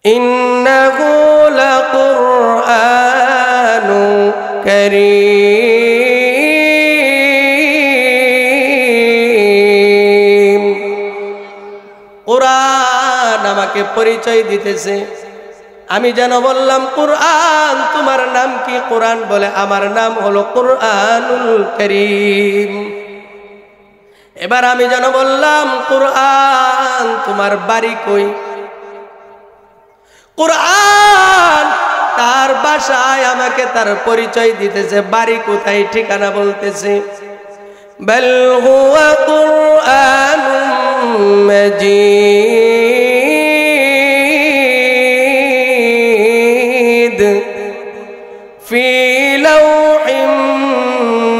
ইন্নাহু লাকুরআনুন কারীম। কুরআন আমাকে পরিচয় দিতেছে। আমি যেন বললাম, কুরআন তোমার নাম কি? কুরআন বলে, আমার নাম হলো কুরআনুল কারীম। এবার আমি যেন বললাম, কুরআন তোমার বাড়ি কই? কুরআন তার ভাষায় আমাকে তার পরিচয় দিতেছে, বাড়ি কোথায়, ঠিকানা বলতেছে। বাল হুয়া কুরআনুম মাজিদ ফি লাওহিম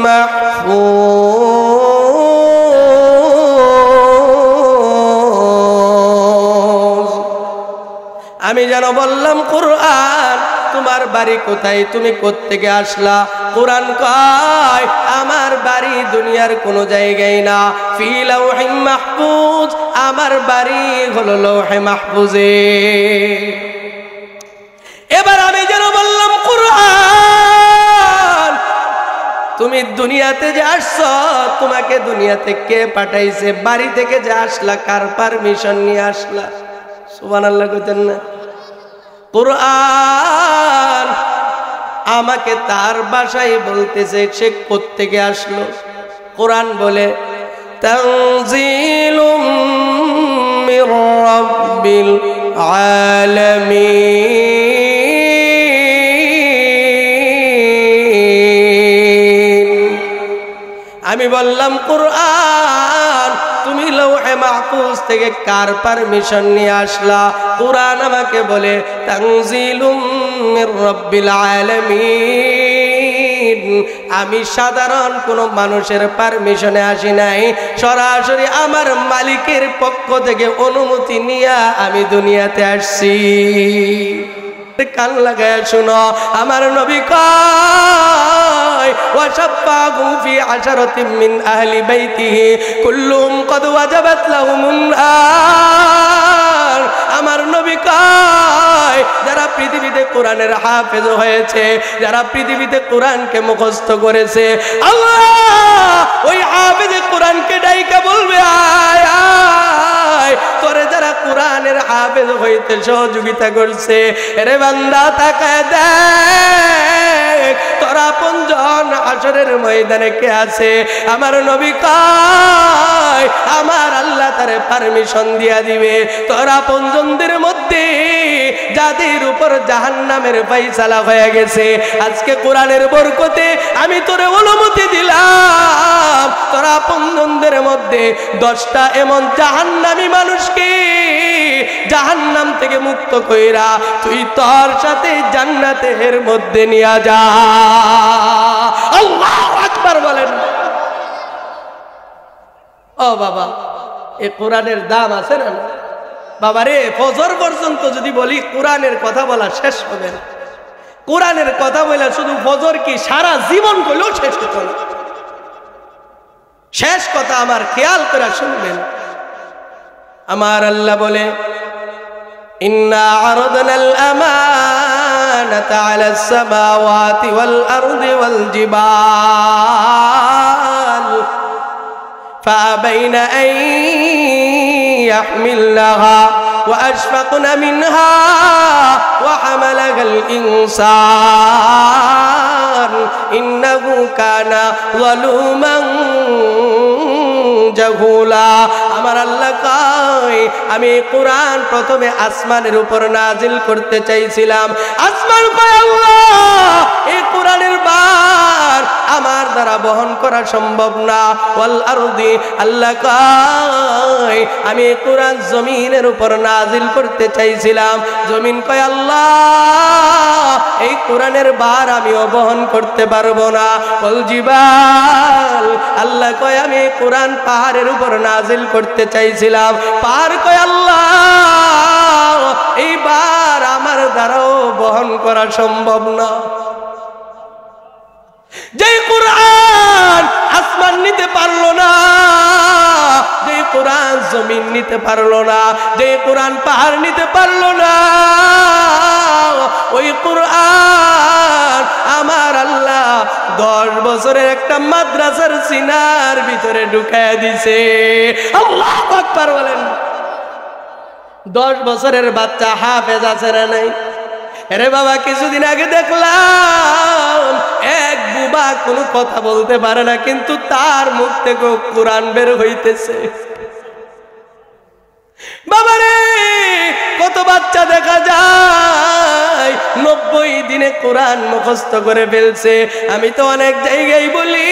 মাহফুজ। আমি যেন বললাম, কুরআন তোমার বাড়ি কোথায়, তুমি কোত্থেকে আসলা? কুরআন কয়, আমার বাড়ি দুনিয়ার কোনো জায়গায় না, ফি লাওহিম মাহফুজ, আমার বাড়ি হলো লৌহে মাহফুজে। এবার আমি যেন বললাম, কুরআন তুমি দুনিয়াতে যে আসছো, তোমাকে দুনিয়াতে কে পাঠাইছে? বাড়ি থেকে যে আসলা, কার পারমিশন নিয়ে আসলা? সুবহানাল্লাহ কইতেন না? কুরআন আমাকে তার ভাষায় বলতেছে সে কোত্থেকে আসলো। কুরআন বলে, তানজিলুম মির রাব্বিল আলামিন। আমি বললাম, কুরআন তুমি লৌহে মাহফুজ থেকে কার পারমিশন নিয়ে আসলা? কুরআন আমাকে বলে, তানজিলুম মির রাব্বিল আলামিন। আমি সাধারণ কোনো মানুষের পারমিশনে আসি নাই, সরাসরি আমার মালিকের পক্ষ থেকে অনুমতি নিয়ে আমি দুনিয়াতে আসছি। কান লাগায় শুনো, আমার নবী কয়, ওয়াশাফাহু ফি আশারাতিন মিন আহলি বাইতিহি কুল্লুহুম ক্বাদ ওয়াজাবাত লাহুমুন নার। আমার নবী কয়, যারা পৃথিবীতে কোরআনের হাফেজ হয়েছে, যারা পৃথিবীতে কোরআনকে মুখস্থ করেছে, আল্লাহ ওই হাফেজ কোরআনকে ডাইকা বলবে, আয় আয়, তোরে যারা কোরআনের হাফেজ হইতে সহযোগিতা করছে, এরে বান্দা তাকায় দেখ, তোরা আপনজন হাশরের ময়দানে কে আছে? আমার নবী কয়, আমার আল্লাহ তারে পারমিশন দিয়া দিবে, তোরা আপনজনদের মধ্যে যাদের উপর জাহান্নামের ফয়সালা হয়ে গেছে, আজকে কোরআনের বরকতে আমি তোরে অনুমতি দিলাম, তোরা আপনজনদের মধ্যে 10টা এমন জাহান্নামী মানুষকে জাহান্নাম থেকে মুক্ত কইরা তুই তোর সাথে জান্নাতের মধ্যে নিয়ে যা। আল্লাহু আকবার বলেন। ও বাবা, এই কোরআনের দাম আছে না বাবা রে? ফজর পর্যন্ত যদি বলি কোরআনের কথা বলা শেষ হবে না। কোরআনের কথা বলে শুধু ফজর কি, সারা জীবন কইলেও শেষ হতো না। শেষ কথা আমার খেয়াল করে শুনবেন। আমার আল্লাহ বলে, ইন্না আরাদনাল আমানাতা আলাস সামাওয়াতি ওয়াল আরদি ওয়াল জিবাল ফাআবাইনা আন ইয়াহমিলনাহা ওয়া আশফাকনা মিনহা ওয়া হামালাহাল ইনসান ইন্নাহু কানা যালুমান জাহুলা। আমার আল্লাহ কয়, আমি কোরআন প্রথমে আসমানের উপর নাজিল করতে চাইছিলাম। আসমান কয়, আল্লাহ এই কোরআনের ভার আমার দ্বারা বহন করা সম্ভব না। ওয়াল আরদি, আল্লাহ কয় আমি কোরআন জমিনের উপর নাজিল করতে চাইছিলাম। জমিন কয়, আল্লাহ এই কোরআনের ভার আমিও বহন করতে পারবো না। ওয়াল জিবাল, আল্লাহ কয় আমি কোরআন পাহাড়ের উপর নাজিল করতে চাইছিলাম। পাহাড় কয়, আল্লাহ এইবার আমার দ্বারাও বহন করা সম্ভব না। যে কোরআন আসমান নিতে পারলো না, যে কোরআন জমিন নিতে পারলো না, যে কোরআন পাহাড় নিতে পারলো না, বছরের একটা মাদ্রাসার সিনার ভিতরে ঢুকায় দিছে। আল্লাহু আকবার বলেন। 10 বছরের বাচ্চা হাফেজ আছে না নাই? আরে বাবা, কিছুদিন আগে দেখলাম এক বুবা কোনো কথা বলতে পারে না, কিন্তু তার মুখ থেকে কোরআন বের হইতেছে। বাবারে, কত বাচ্চা দেখা যায় 90 দিনে কোরআন মুখস্থ করে ফেলছে। আমি তো অনেক জায়গায় বলি,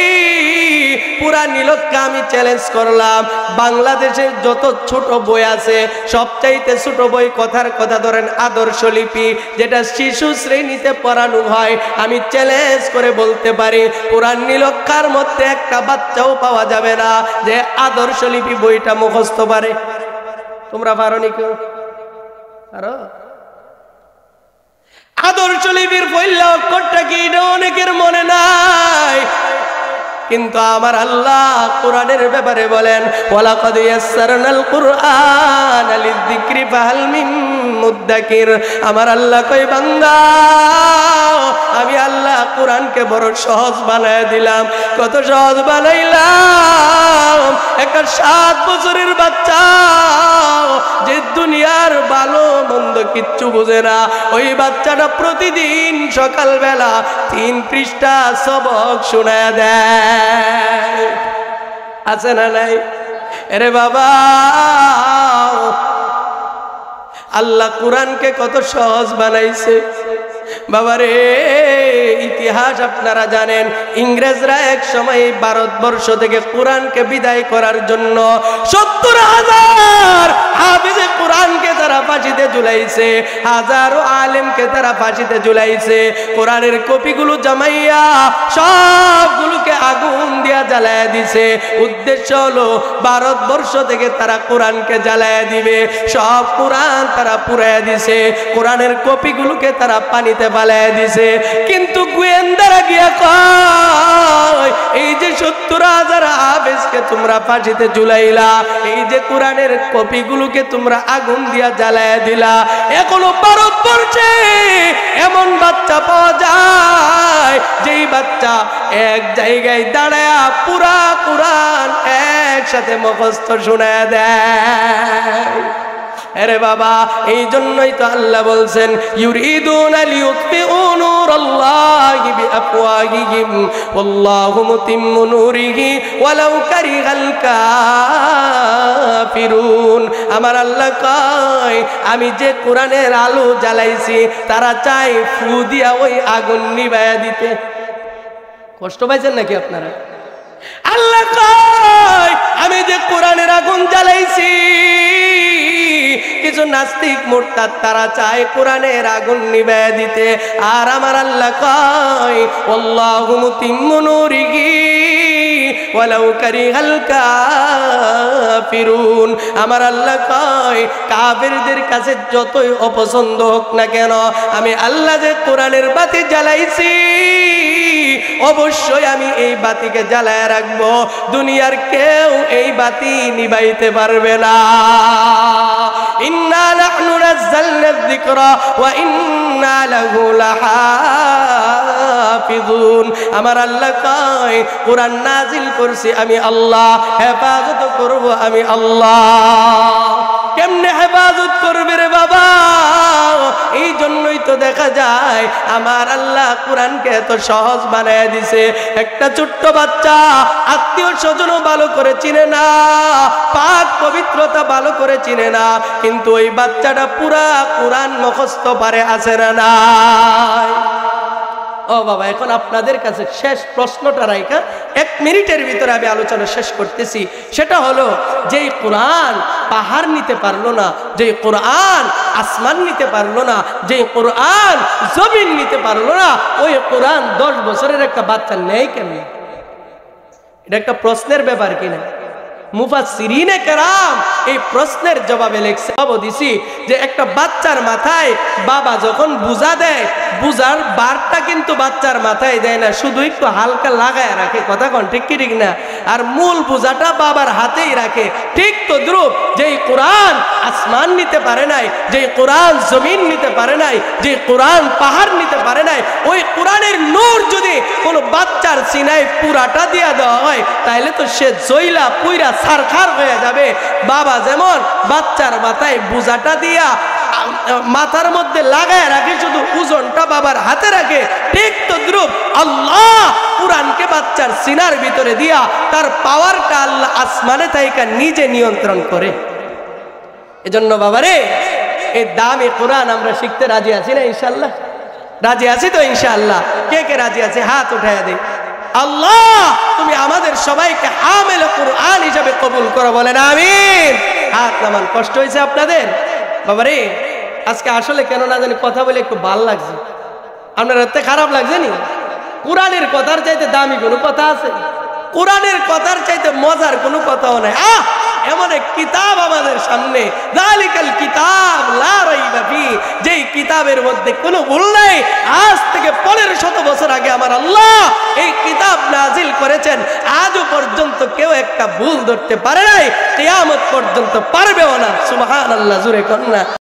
পুরা নীলক্ষা আমি চ্যালেঞ্জ করলাম, বাংলাদেশের যত ছোট বই আছে সবচাইতে ছোট বই কথার কথা ধরেন আদর্শ লিপি, যেটা শিশু শ্রেণীতে পড়ানো হয়, আমি চ্যালেঞ্জ করে বলতে পারি পুরা নীলক্ষার মধ্যে একটা বাচ্চাও পাওয়া যাবে না যে আদর্শ লিপি বইটা মুখস্থ পারে। তোমরা পারো নি কেউ? পারো? আদর্শ লিপির পয়লা অক্ষরটা কি এটা অনেকের মনে নাই, কিন্তু আমার আল্লাহ কোরআনের ব্যাপারে বলেন ওয়ালাকাদ ইয়াসসারনাল কুরআনা লিযিকরি ফাহাল মিন মুদ্দাকির। আমার আল্লাহ কই বান্দা, আমি আল্লাহ কোরআনকে বড় সহজ বানায় দিলাম। কত সহজ বানাইলাম! একটা 7 বছরের বাচ্চা যে দুনিয়ার ভালো মন্দ কিচ্ছু বোঝে না, ওই বাচ্চাটা প্রতিদিন সকালবেলা 3 পৃষ্ঠা সবক শোনায় দেয়। আছে না নাই? আরে বাবা, আল্লাহ কোরআনকে কত সহজ বানাইছে। বাবারে, ইতিহাস আপনারা জানেন, ইংরেজরা এক সময় ভারতবর্ষ থেকে কোরআনকে বিদায় করার জন্য 70,000 হাফেজে কোরআনকে তারা ফাঁসিতে ঝুলাইছে, হাজারো আলেমকে তারা ফাঁসিতে ঝুলাইছে। কোরআনের কপিগুলো জামাইয়া সবগুলোকে আগুন দিয়া জ্বালায়া দিছে। উদ্দেশ্য হলো ভারতবর্ষ থেকে তারা কোরআনকে জ্বালায়া দিবে। সব কোরআন তারা পুড়াইয়া দিছে, কোরআনের কপিগুলোকে তারা পানিতে পালাইয়া দিছে। কিন্তু গোয়েন্দারা গিয়া কয়, এই যে 70,000 হাফেজকে তোমরা ফাঁসিতে ঝুলাইলা, এই যে কোরআনের কপিগুলোকে তোমরা আগুন দিয়া জ্বালায়া দিলা, এখনো ভারতবর্ষে এমন বাচ্চা পাওয়া যায় যেই বাচ্চা এক জায়গায় দাঁড়ায়া পুরা কোরআন একসাথে মুখস্থ শোনায় দেয়। আরে বাবা, এই জন্যই তো আল্লাহ বলছেন ইউরিদুনা লিয়ুতফিউ নূরাল্লাহি বিআফওয়াহিহিম ওয়াল্লাহু মুতিম্মু নূরিহি ওয়ালাউ কারিহাল কাফিরুন। আমার আল্লাহ কয়, আমি যে কোরআনের আলো জ্বালাইছি তারা চায় ফু দিয়া ওই আগুন নিভাইয়া দিতে। কষ্ট পাইছেন নাকি আপনারা? আল্লাহ কয়, আমি যে কোরআনের আগুন জ্বালাইছি, কিছু নাস্তিক মুরতাদ তারা চায় কোরআনের আগুন নিভাইয়া দিতে। আর আমার আল্লাহ কয় আল্লাহু মুতিম্মু নূরিহি ওয়ালাউ কারিহাল কাফিরুন। আমার আল্লাহ কয়, কাফেরদের কাছে যতই অপছন্দ হোক না কেন, আমি আল্লাহ যে কোরআনের বাতি জ্বালাইছি, অবশ্যই আমি এই বাতিকে জ্বালায় রাখবো। দুনিয়ার কেউ এই বাতি নিভাইতে পারবে না। ইন্না নাহনু নাযালনা যিকরা ওয়া ইন্না লাহু লাহাফিজুন। আমার আল্লাহ কয়, কোরআন নাজিল করছি আমি আল্লাহ, হেফাজত করব আমি আল্লাহ। কেমনে হেফাজত করবে রে বাবা? এই জন্যই তো দেখা যায় আমার আল্লাহ কোরআনকে এত সহজ বানায় দিছে। একটা ছোট্ট বাচ্চা আত্মীয় স্বজনও ভালো করে চিনে না, পাক পবিত্রতা ভালো করে চিনে না, কিন্তু ওই বাচ্চাটা পুরা কোরআন মুখস্থ পারে, আছে না নাই? ও বাবা, এখন আপনাদের কাছে শেষ প্রশ্নটা রাইখা 1 মিনিটের ভিতরে আমি আলোচনা শেষ করতেছি। সেটা হলো, যেই কোরআন পাহাড় নিতে পারলো না, যেই কোরআন আসমান নিতে পারলো না, যেই কোরআন জমিন নিতে পারলো না, ওই কোরআন 10 বছরের একটা বাচ্চা নেই কেন? এটা একটা প্রশ্নের ব্যাপার কিনা? মুফাসসিরিনে কেরাম এই প্রশ্নের জবাবে লিখছে, দিছি যে একটা বাচ্চার মাথায় বাবা যখন বুঝা দেয়, বুঝার বারটা কিন্তু বাচ্চার মাথায় দেয় না, শুধু একটু হালকা লাগায় রাখে। কথা কোন ঠিক কি ঠিক না? আর মূল বোঝাটা বাবার হাতেই রাখে। ঠিক তদ্রুপ যেই কোরআন আসমান নিতে পারে নাই, যেই কোরআন জমিন নিতে পারে নাই, যেই কোরআন পাহাড় নিতে পারে নাই, ওই কোরআনের নূর যদি কোনো বাচ্চার সিনায় পুরাটা দিয়া দেওয়া হয় তাহলে তো সে জইলা পুইরা সারখার হয়ে যাবে। বাবা যেমন বাচ্চার মাথায় বোঝাটা দিয়া মাথার মধ্যে লাগায় রাখে, শুধু ওজনটা বাবার হাতে রাখে, ঠিক তদ্রুপ আল্লাহ কোরআনকে বাচ্চার সিনার ভিতরে দিয়া তার পাওয়ারটা আল্লাহ আসমানে থাইকা নিজে নিয়ন্ত্রণ করে। এজন্য বাবারে এই দামি কোরআন আমরা শিখতে রাজি আছি না? ইনশাআল্লাহ রাজি আছি তো? ইনশাআল্লাহ কে কে রাজি আছে হাত উঠাইয়া দেই। আল্লাহ তুমি আমাদের সবাইকে হামিল কোরআন হিসেবে কবুল করো, বলেন আমিন। হাত নামান। কষ্ট হয়েছে আপনাদের? বাবারে আজকে আসলে কেন না জানি কথা বলে একটু ভাল লাগছে। আপনার এতে খারাপ লাগছে নি? কোরআনের কথার চাইতে দামি কোনো কথা আছে? কোরআনের কথার চাইতে মজার কোনো কথাও নাই। এমন এক কিতাব আমাদের সামনে, যালিকাল কিতাব লা রাইবা ফি, যেই কিতাবের মধ্যে কোনো ভুল নাই। আজ থেকে 1500 বছর আগে আমার আল্লাহ এই কিতাব নাজিল করেছেন, আজও পর্যন্ত কেউ একটা ভুল ধরতে পারে নাই, কিয়ামত পর্যন্ত পারবেও না। সুবহানাল্লাহ, জোরে কন্যা।